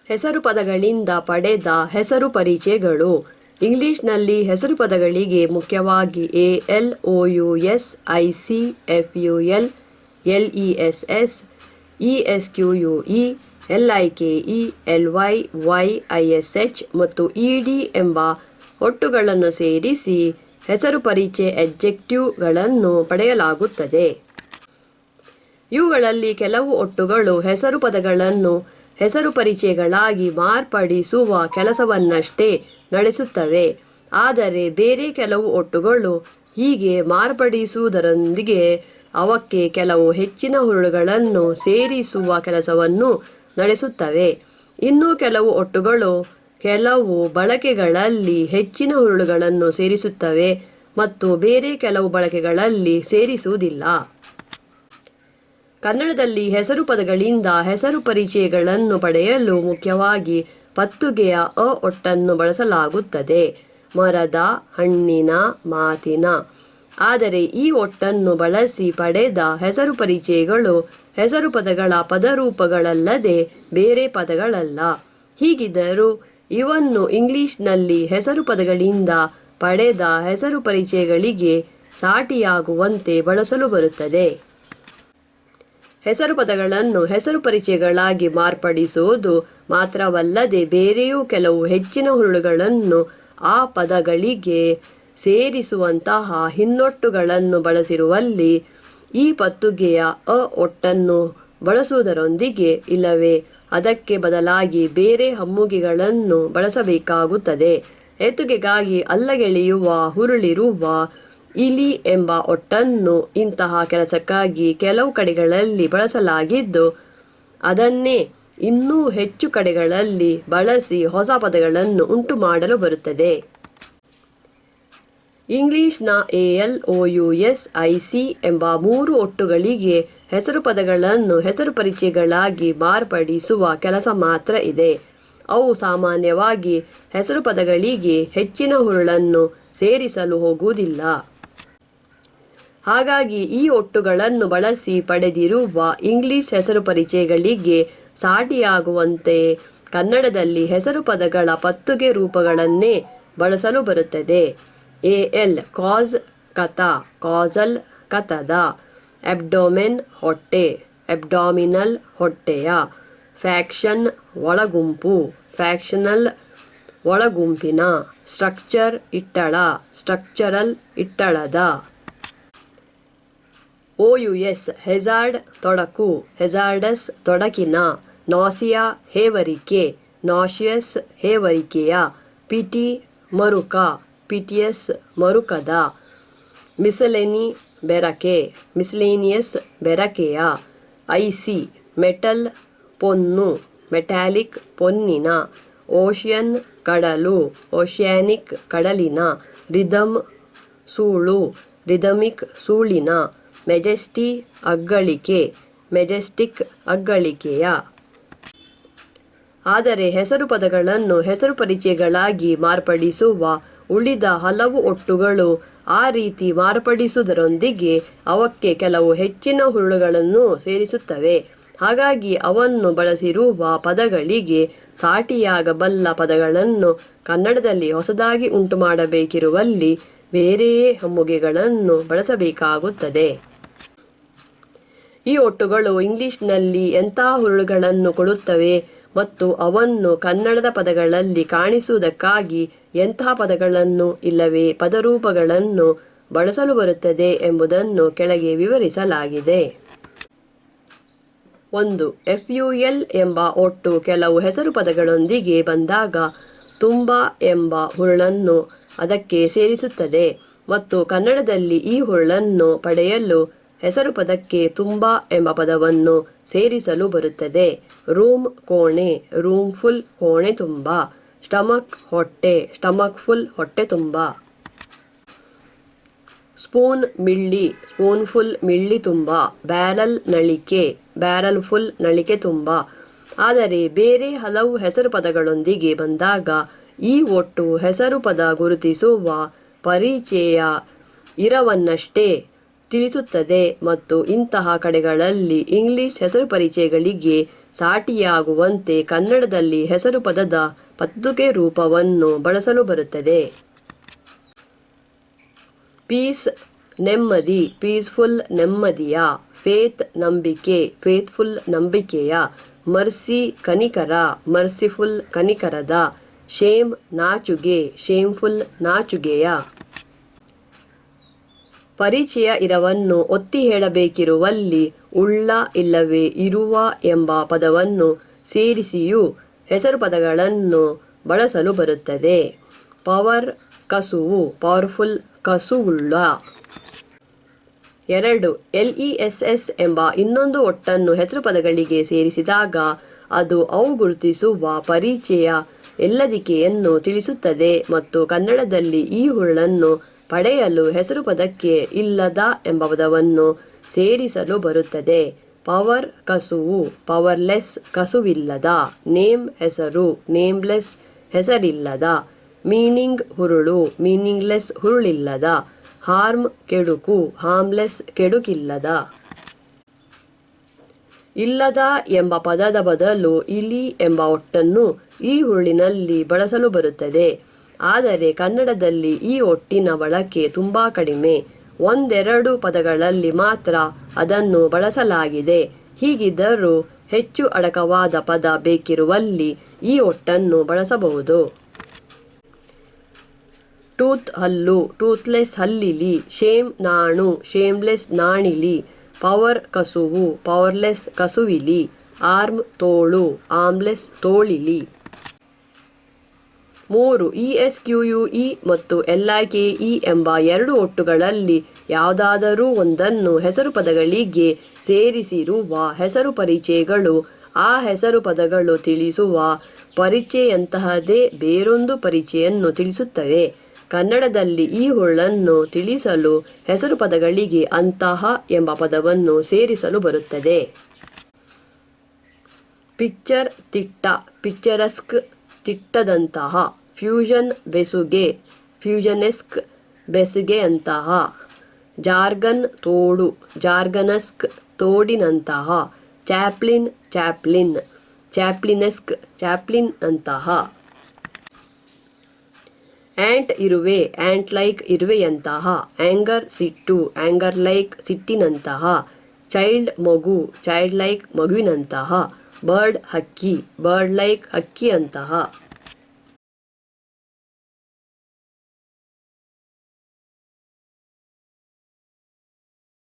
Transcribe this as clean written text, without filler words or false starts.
ಹೆಸರು ಪದಗಳಿಂದ ಪಡೆದ ಹೆಸರು ಪರಿಚಯಗಳು. ಇಂಗ್ಲಿಷ್ನಲ್ಲಿ ಹೆಸರು ಪದಗಳಿಗೆ ಮುಖ್ಯವಾಗಿ ALOUS, IC, FUL, LESS, ESQUE, LIKE, LY, YISH ಮತ್ತು ED ಎಂಬ ಒಟ್ಟುಗಳನ್ನು ಸೇರಿಸಿ ಹೆಸರು ಪರಿಚಯ ಅಡ್ಜೆಕ್ಟಿವ್ಗಳನ್ನು ಪಡೆಯಲಾಗುತ್ತದೆ. ಇವುಗಳಲ್ಲಿ ಕೆಲವು ಒಟ್ಟುಗಳು ಹೆಸರು ಪದಗಳನ್ನು ಹೆಸರು ಪರಿಚಯಗಳಾಗಿ ಮಾರ್ಪಡಿಸುವ ಕೆಲಸವನ್ನಷ್ಟೇ ನಡೆಸುತ್ತವೆ. ಆದರೆ ಬೇರೆ ಕೆಲವು ಒಟ್ಟುಗಳು ಹೀಗೆ ಮಾರ್ಪಡಿಸುವುದರೊಂದಿಗೆ ಅವಕ್ಕೆ ಕೆಲವು ಹೆಚ್ಚಿನ ಹುರುಳುಗಳನ್ನು ಸೇರಿಸುವ ಕೆಲಸವನ್ನು ನಡೆಸುತ್ತವೆ. ಇನ್ನು ಕೆಲವು ಒಟ್ಟುಗಳು ಕೆಲವು ಬಳಕೆಗಳಲ್ಲಿ ಹೆಚ್ಚಿನ ಹುರುಳುಗಳನ್ನು ಸೇರಿಸುತ್ತವೆ ಮತ್ತು ಬೇರೆ ಕೆಲವು ಬಳಕೆಗಳಲ್ಲಿ ಸೇರಿಸುವುದಿಲ್ಲ. ಕನ್ನಡದಲ್ಲಿ ಹೆಸರು ಪದಗಳಿಂದ ಹೆಸರು ಪರಿಚಯಗಳನ್ನು ಪಡೆಯಲು ಮುಖ್ಯವಾಗಿ ಪತ್ತುಗೆಯ ಅ ಒಟ್ಟನ್ನು ಬಳಸಲಾಗುತ್ತದೆ. ಮರದ, ಹಣ್ಣಿನ, ಮಾತಿನ. ಆದರೆ ಈ ಒಟ್ಟನ್ನು ಬಳಸಿ ಪಡೆದ ಹೆಸರು ಪರಿಚಯಗಳು ಹೆಸರು ಪದಗಳ ಪದರೂಪಗಳಲ್ಲದೆ ಬೇರೆ ಪದಗಳಲ್ಲ. ಹೀಗಿದ್ದರೂ ಇವನ್ನು ಇಂಗ್ಲಿಷ್ನಲ್ಲಿ ಹೆಸರು ಪದಗಳಿಂದ ಪಡೆದ ಹೆಸರು ಪರಿಚಯಗಳಿಗೆ ಸಾಟಿಯಾಗುವಂತೆ ಬಳಸಲು ಬರುತ್ತದೆ. ಹೆಸರು ಪದಗಳನ್ನು ಹೆಸರು ಪರಿಚಯಗಳಾಗಿ ಮಾರ್ಪಡಿಸುವುದು ಮಾತ್ರವಲ್ಲದೆ ಬೇರೆಯೂ ಕೆಲವು ಹೆಚ್ಚಿನ ಹುರುಳುಗಳನ್ನು ಆ ಪದಗಳಿಗೆ ಸೇರಿಸುವಂತಹ ಹಿನ್ನೊಟ್ಟುಗಳನ್ನು ಬಳಸಿರುವಲ್ಲಿ ಈ ಪತ್ತುಗೆಯ ಅ ಒಟ್ಟನ್ನು ಬಳಸುವುದರೊಂದಿಗೆ ಇಲ್ಲವೇ ಅದಕ್ಕೆ ಬದಲಾಗಿ ಬೇರೆ ಹಮ್ಮುಗೆಗಳನ್ನು ಬಳಸಬೇಕಾಗುತ್ತದೆ. ಎತ್ತುಗೆಗಾಗಿ ಅಲ್ಲಗೆಳೆಯುವ ಹುರುಳಿರುವ ಇಲಿ ಎಂಬ ಒಟ್ಟನ್ನು ಇಂತಹ ಕೆಲಸಕ್ಕಾಗಿ ಕೆಲವು ಕಡೆಗಳಲ್ಲಿ ಬಳಸಲಾಗಿದ್ದು ಅದನ್ನೇ ಇನ್ನೂ ಹೆಚ್ಚು ಕಡೆಗಳಲ್ಲಿ ಬಳಸಿ ಹೊಸ ಪದಗಳನ್ನು ಉಂಟು ಮಾಡಲು ಬರುತ್ತದೆ. ಇಂಗ್ಲಿಷ್ನ ALOUS, IC ಎಂಬ ಮೂರು ಒಟ್ಟುಗಳಿಗೆ ಹೆಸರು ಪದಗಳನ್ನು ಹೆಸರು ಪರಿಚಯಗಳಾಗಿ ಮಾರ್ಪಡಿಸುವ ಕೆಲಸ ಮಾತ್ರ ಇದೆ. ಅವು ಸಾಮಾನ್ಯವಾಗಿ ಹೆಸರು ಪದಗಳಿಗೆ ಹೆಚ್ಚಿನ ಹುರುಳನ್ನು ಸೇರಿಸಲು ಹೋಗುವುದಿಲ್ಲ. ಹಾಗಾಗಿ ಈ ಒಟ್ಟುಗಳನ್ನು ಬಳಸಿ ಪಡೆದಿರುವ ಇಂಗ್ಲಿಷ್ ಹೆಸರು ಪರಿಚಯಗಳಿಗೆ ಸಾಟಿಯಾಗುವಂತೆ ಕನ್ನಡದಲ್ಲಿ ಹೆಸರು ಪದಗಳ ಪತ್ತುಗೆ ರೂಪಗಳನ್ನೇ ಬಳಸಲು ಬರುತ್ತದೆ. AL ಕಾಸ್ ಕಥ, ಕಾಸಲ್ ಕಥದ. ಅಬ್ಡೊಮೆನ್ ಹೊಟ್ಟೆ, ಅಬ್ಡಾಮಿನಲ್ ಹೊಟ್ಟೆಯ. ಫ್ಯಾಕ್ಷನ್ ಒಳಗುಂಪು, ಫ್ಯಾಕ್ಷನಲ್ ಒಳಗುಂಪಿನ. ಸ್ಟ್ರಕ್ಚರ್ ಇಟ್ಟಳ, ಸ್ಟ್ರಕ್ಚರಲ್ ಇಟ್ಟಳದ. OUS ಹೆಜಾರ್ಡ್ ತೊಡಕು, ಹೆಜಾರ್ಡಸ್ ತೊಡಕಿನ. ನಾಸಿಯಾ ಹೇವರಿಕೆ, ನಾಶಿಯಸ್ ಹೇವರಿಕೆಯ. ಪಿಟಿ ಮರುಕ, ಪಿಟಿಯಸ್ ಮರುಕದ. ಮಿಸಲೆನಿ ಬೆರಕೆ, ಮಿಸ್ಲೇನಿಯಸ್ ಬೆರಕೆಯ. IC ಮೆಟಲ್ ಪೊನ್ನು, ಮೆಟಾಲಿಕ್ ಪೊನ್ನಿನ. ಓಷಿಯನ್ ಕಡಲು, ಓಷಿಯಾನಿಕ್ ಕಡಲಿನ. ರಿದಮ್ ಸೂಳು, ರಿದಮಿಕ್ ಸೂಳಿನ. ಮೆಜೆಸ್ಟಿ ಅಗ್ಗಳಿಕೆ, ಮೆಜೆಸ್ಟಿಕ್ ಅಗ್ಗಳಿಕೆಯ. ಆದರೆ ಹೆಸರು ಪದಗಳನ್ನು ಹೆಸರು ಪರಿಚಯಗಳಾಗಿ ಮಾರ್ಪಡಿಸುವ ಉಳಿದ ಹಲವು ಒಟ್ಟುಗಳು ಆ ರೀತಿ ಮಾರ್ಪಡಿಸುವುದರೊಂದಿಗೆ ಅವಕ್ಕೆ ಕೆಲವು ಹೆಚ್ಚಿನ ಹುರುಳುಗಳನ್ನು ಸೇರಿಸುತ್ತವೆ. ಹಾಗಾಗಿ ಅವನ್ನು ಬಳಸಿರುವ ಪದಗಳಿಗೆ ಸಾಟಿಯಾಗಬಲ್ಲ ಪದಗಳನ್ನು ಕನ್ನಡದಲ್ಲಿ ಹೊಸದಾಗಿ ಉಂಟು ಮಾಡಬೇಕಿರುವಲ್ಲಿ ಬೇರೆಯೇ ಹಮ್ಮುಗೆಗಳನ್ನು ಬಳಸಬೇಕಾಗುತ್ತದೆ. ಈ ಒಟ್ಟುಗಳು ಇಂಗ್ಲಿಷ್ನಲ್ಲಿ ಎಂತಹ ಹುರುಳುಗಳನ್ನು ಕೊಡುತ್ತವೆ ಮತ್ತು ಅವನ್ನು ಕನ್ನಡದ ಪದಗಳಲ್ಲಿ ಕಾಣಿಸುವುದಕ್ಕಾಗಿ ಎಂತಹ ಪದಗಳನ್ನು ಇಲ್ಲವೇ ಪದರೂಪಗಳನ್ನು ಬಳಸಲು ಬರುತ್ತದೆ ಎಂಬುದನ್ನು ಕೆಳಗೆ ವಿವರಿಸಲಾಗಿದೆ. 1. FUL ಎಂಬ ಒಟ್ಟು ಕೆಲವು ಹೆಸರು ಪದಗಳೊಂದಿಗೆ ಬಂದಾಗ ತುಂಬ ಎಂಬ ಹುರುಳನ್ನು ಅದಕ್ಕೆ ಸೇರಿಸುತ್ತದೆ ಮತ್ತು ಕನ್ನಡದಲ್ಲಿ ಈ ಹುರುಳನ್ನು ಪಡೆಯಲು ಹೆಸರು ಪದಕ್ಕೆ ತುಂಬ ಎಂಬ ಪದವನ್ನು ಸೇರಿಸಲು ಬರುತ್ತದೆ. ರೂಮ್ ಕೋಣೆ, ರೂಮ್ ಫುಲ್ ಕೋಣೆ ತುಂಬ. ಸ್ಟಮಕ್ ಹೊಟ್ಟೆ, ಸ್ಟಮಕ್ ಫುಲ್ ಹೊಟ್ಟೆ ತುಂಬ. ಸ್ಪೂನ್ ಮಿಳ್ಳಿ, ಸ್ಪೂನ್ ಫುಲ್ ಮಿಳ್ಳಿ ತುಂಬ. ಬ್ಯಾರಲ್ ನಳಿಕೆ, ಬ್ಯಾರಲ್ ಫುಲ್ ನಳಿಕೆ ತುಂಬ. ಆದರೆ ಬೇರೆ ಹಲವು ಹೆಸರು ಪದಗಳೊಂದಿಗೆ ಬಂದಾಗ ಈ ಒಟ್ಟು ಹೆಸರು ಪದ ಗುರುತಿಸುವ ಪರಿಚಯ ಇರವನ್ನಷ್ಟೇ ತಿಳಿಸುತ್ತದೆ ಮತ್ತು ಇಂತಹ ಕಡೆಗಳಲ್ಲಿ ಇಂಗ್ಲಿಷ್ ಹೆಸರು ಪರಿಚಯಗಳಿಗೆ ಸಾಟಿಯಾಗುವಂತೆ ಕನ್ನಡದಲ್ಲಿ ಹೆಸರು ಪದದ ಪದ್ದುಕೆ ರೂಪವನ್ನು ಬಳಸಲು ಬರುತ್ತದೆ. ಪೀಸ್ ನೆಮ್ಮದಿ, ಪೀಸ್ಫುಲ್ ನೆಮ್ಮದಿಯ. ಫೇತ್ ನಂಬಿಕೆ, ಫೇತ್ಫುಲ್ ನಂಬಿಕೆಯ. ಮರ್ಸಿ ಕನಿಕರ, ಮರ್ಸಿಫುಲ್ ಕನಿಕರದ. ಶೇಮ್ ನಾಚುಗೆ, ಶೇಮ್ಫುಲ್ ನಾಚುಗೆಯ. ಪರಿಚಯ ಇರವನ್ನು ಒತ್ತಿ ಹೇಳಬೇಕಿರುವಲ್ಲಿ ಉಳ್ಳ ಇಲ್ಲವೇ ಇರುವ ಎಂಬ ಪದವನ್ನು ಸೇರಿಸಿಯೂ ಹೆಸರು ಪದಗಳನ್ನು ಬಳಸಲು ಬರುತ್ತದೆ. ಪವರ್ ಕಸುವು, ಪವರ್ಫುಲ್ ಕಸುವುಳ್ಳ. 2. LESS ಎಂಬ ಇನ್ನೊಂದು ಒಟ್ಟನ್ನು ಹೆಸರು ಪದಗಳಿಗೆ ಸೇರಿಸಿದಾಗ ಅದು ಅವು ಗುರುತಿಸುವ ಪರಿಚಯ ಎಲ್ಲದಿಕೆಯನ್ನು ತಿಳಿಸುತ್ತದೆ ಮತ್ತು ಕನ್ನಡದಲ್ಲಿ ಈ ಹುರುಳನ್ನು ಪಡೆಯಲು ಹೆಸರು ಪದಕ್ಕೆ ಇಲ್ಲದ ಎಂಬ ಪದವನ್ನು ಸೇರಿಸಲು ಬರುತ್ತದೆ. ಪವರ್ ಕಸುವು, ಪವರ್ಲೆಸ್ ಕಸುವಿಲ್ಲದ. ನೇಮ್ ಹೆಸರು, ನೇಮ್ಲೆಸ್ ಹೆಸರಿಲ್ಲದ. ಮೀನಿಂಗ್ ಹುರುಳು, ಮೀನಿಂಗ್ಲೆಸ್ ಹುರುಳಿಲ್ಲದ. ಹಾರ್ಮ್ ಕೆಡುಕು, ಹಾರ್ಮ್ಲೆಸ್ ಕೆಡುಕಿಲ್ಲದ. ಇಲ್ಲದ ಎಂಬ ಪದದ ಬದಲು ಇಲಿ ಎಂಬ ಒಟ್ಟನ್ನು ಈ ಹುರುಳಿನಲ್ಲಿ ಬಳಸಲು ಬರುತ್ತದೆ. ಆದರೆ ಕನ್ನಡದಲ್ಲಿ ಈ ಒಟ್ಟಿನ ಬಳಕೆ ತುಂಬ ಕಡಿಮೆ. ಒಂದೆರಡು ಪದಗಳಲ್ಲಿ ಮಾತ್ರ ಅದನ್ನು ಬಳಸಲಾಗಿದೆ. ಹೀಗಿದ್ದರೂ ಹೆಚ್ಚು ಅಡಕವಾದ ಪದ ಬೇಕಿರುವಲ್ಲಿ ಈ ಒಟ್ಟನ್ನು ಬಳಸಬಹುದು. ಟೂತ್ ಹಲ್ಲು, ಟೂತ್ಲೆಸ್ ಹಲ್ಲಿಲಿ. ಶೇಮ್ ನಾಣು, ಶೇಮ್ಲೆಸ್ ನಾಣಿಲಿ. ಪವರ್ ಕಸುವು, ಪವರ್ಲೆಸ್ ಕಸುವಿಲಿ. ಆರ್ಮ್ ತೋಳು, ಆರ್ಮ್ಲೆಸ್ ತೋಳಿಲಿ. 3. ESQUE ಮತ್ತು LIKE ಎಂಬ ಎರಡು ಒಟ್ಟುಗಳಲ್ಲಿ ಯಾವುದಾದರೂ ಒಂದನ್ನು ಹೆಸರು ಪದಗಳಿಗೆ ಸೇರಿಸಿರುವ ಹೆಸರು ಪರಿಚಯಗಳು ಆ ಹೆಸರು ಪದಗಳು ತಿಳಿಸುವ ಪರಿಚಯಂತಹದೇ ಬೇರೊಂದು ಪರಿಚಯನ್ನು ತಿಳಿಸುತ್ತವೆ. ಕನ್ನಡದಲ್ಲಿ ಈ ಹುರುಳನ್ನು ತಿಳಿಸಲು ಹೆಸರು ಪದಗಳಿಗೆ ಅಂತಹ ಎಂಬ ಪದವನ್ನು ಸೇರಿಸಲು ಬರುತ್ತದೆ. ಪಿಕ್ಚರ್ ತಿಟ್ಟ, ಪಿಕ್ಚರಸ್ಕ್ ತಿಟ್ಟದಂತಹ. ಫ್ಯೂಷನ್ ಬೆಸುಗೆ, ಫ್ಯೂಷನೆಸ್ಕ್ ಬೆಸುಗೆಯಂತಹ. ಜಾರ್ಗನ್ ತೋಡು, ಜಾರ್ಗನಸ್ಕ್ ತೋಡಿನಂತಹ. ಚಾಪ್ಲಿನ್, ಚಾಪ್ಲಿನ್, ಚಾಪ್ಲಿನೆಸ್ಕ್ ಚಾಪ್ಲಿನ್ ಅಂತಹ. ಆ್ಯಂಟ್ ಇರುವೆ, ಆ್ಯಂಟ್ ಲೈಕ್ ಇರುವೆಯಂತಹ. ಆ್ಯಂಗರ್ ಸಿಟ್ಟು, ಆ್ಯಂಗರ್ ಲೈಕ್ ಸಿಟ್ಟಿನಂತಹ. ಚೈಲ್ಡ್ ಮಗು, ಚೈಲ್ಡ್ ಲೈಕ್ ಮಗುವಿನಂತಹ. ಬರ್ಡ್ ಹಕ್ಕಿ, ಬರ್ಡ್ ಲೈಕ್ ಹಕ್ಕಿಯಂತಹ.